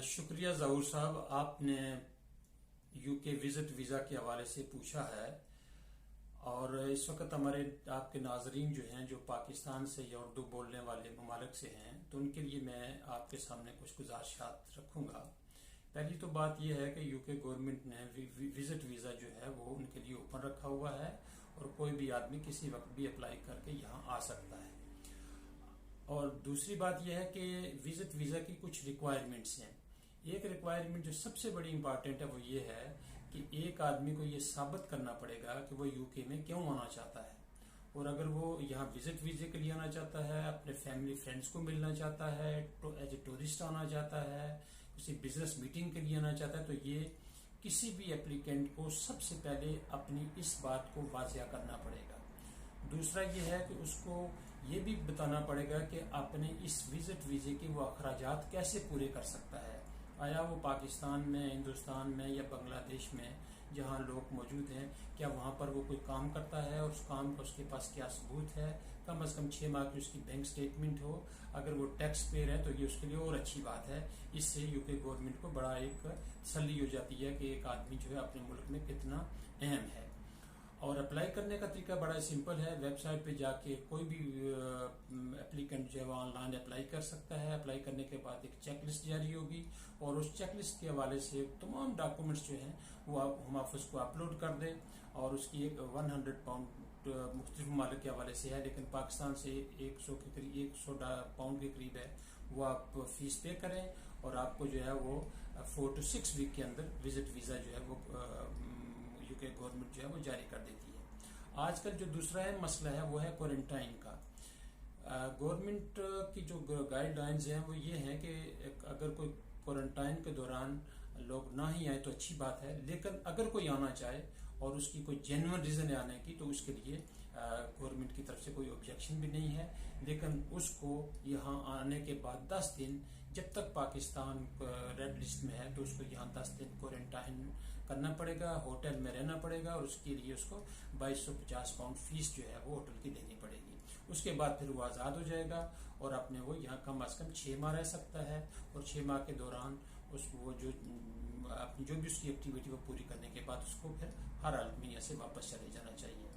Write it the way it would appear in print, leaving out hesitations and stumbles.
شکریہ ظہور صاحب، آپ نے یو کے وزٹ ویزا کے حوالے سے پوچھا ہے، اور اس وقت ہمارے آپ کے ناظرین جو ہیں جو پاکستان سے یا اردو بولنے والے ممالک سے ہیں، تو ان کے لیے میں آپ کے سامنے کچھ گزارشات رکھوں گا۔ پہلی تو بات یہ ہے کہ یو کے گورنمنٹ نے وزٹ ویزا جو ہے وہ ان کے لیے اوپن رکھا ہوا ہے، اور کوئی بھی آدمی کسی وقت بھی اپلائی کر کے یہاں آ سکتا ہے۔ اور دوسری بات یہ ہے کہ وزٹ ویزا کی کچھ ریکوائرمنٹس ہیں۔ ایک ریکوائرمنٹ جو سب سے بڑی امپارٹنٹ ہے وہ یہ ہے کہ ایک آدمی کو یہ ثابت کرنا پڑے گا کہ وہ یو کے میں کیوں آنا چاہتا ہے، اور اگر وہ یہاں وزٹ ویزے کے لیے آنا چاہتا ہے، اپنے فیملی فرینڈس کو ملنا چاہتا ہے، ایز اے ٹورسٹ آنا چاہتا ہے، کسی بزنس میٹنگ کے لیے آنا چاہتا ہے، تو یہ کسی بھی اپلیکینٹ کو سب سے پہلے اپنی اس بات کو واضح کرنا پڑے گا۔ دوسرا یہ ہے کہ اس کو یہ بھی بتانا پڑے گا کہ اپنے اس وزٹ ویزے کے وہ اخراجات کیسے پورے کر سکتا ہے۔ آیا وہ پاکستان میں، ہندوستان میں یا بنگلہ دیش میں جہاں لوگ موجود ہیں، کیا وہاں پر وہ کوئی کام کرتا ہے، اور اس کام کا اس کے پاس کیا ثبوت ہے، کم از کم 6 ماہ کی اس کی بینک سٹیٹمنٹ ہو۔ اگر وہ ٹیکس پیئر ہے تو یہ اس کے لیے اور اچھی بات ہے۔ اس سے یو کے گورنمنٹ کو بڑا ایک تسلی ہو جاتی ہے کہ ایک آدمی جو ہے اپنے ملک میں کتنا اہم ہے۔ اور اپلائی کرنے کا طریقہ بڑا سمپل ہے۔ ویب سائٹ پہ جا کے کوئی بھی اپلیکنٹ جو ہے وہ آن لائن اپلائی کر سکتا ہے۔ اپلائی کرنے کے بعد ایک چیک لسٹ جاری ہوگی، اور اس چیک لسٹ کے حوالے سے تمام ڈاکومنٹس جو ہیں وہ ہوم آفس کو اپلوڈ کر دیں، اور اس کی ایک 100 پاؤنڈ مختلف ممالک کے حوالے سے ہے، لیکن پاکستان سے 100 پاؤنڈ کے قریب ہے، وہ آپ فیس پے کریں، اور آپ کو جو ہے وہ 4 to 6 ویک کے اندر وزٹ ویزا جو ہے وہ یو کے گورنمنٹ جو ہے وہ جاری کر دیتی ہے۔ آج کل جو دوسرا مسئلہ ہے وہ ہے کوارنٹائن کا۔ گورنمنٹ کی جو گائیڈ لائنز ہیں وہ یہ ہیں کہ اگر کوئی کوارنٹائن کے دوران لوگ نہ ہی آئے تو اچھی بات ہے، لیکن اگر کوئی آنا چاہے اور اس کی کوئی جینوئن ریزن ہے آنے کی، تو اس کے لیے گورنمنٹ کی طرف سے کوئی آبجیکشن بھی نہیں ہے، لیکن اس کو یہاں آنے کے بعد 10 دن، جب تک پاکستان ریڈ لسٹ میں ہے تو اس کو یہاں 10 دن کوارنٹائن کرنا پڑے گا، ہوٹل میں رہنا پڑے گا، اور اس کے لیے اس کو 2250 پاؤنڈ فیس جو ہے وہ ہوٹل کی دینی پڑے گی۔ اس کے بعد پھر وہ آزاد ہو جائے گا، اور اپنے وہ یہاں کم از کم 6 ماہ رہ سکتا ہے، اور 6 ماہ کے دوران اس کو وہ جو بھی اس کی ایکٹیویٹی وہ پوری کرنے کے بعد اس کو پھر ہر حالت میں یہاں سے واپس چلے جانا چاہیے۔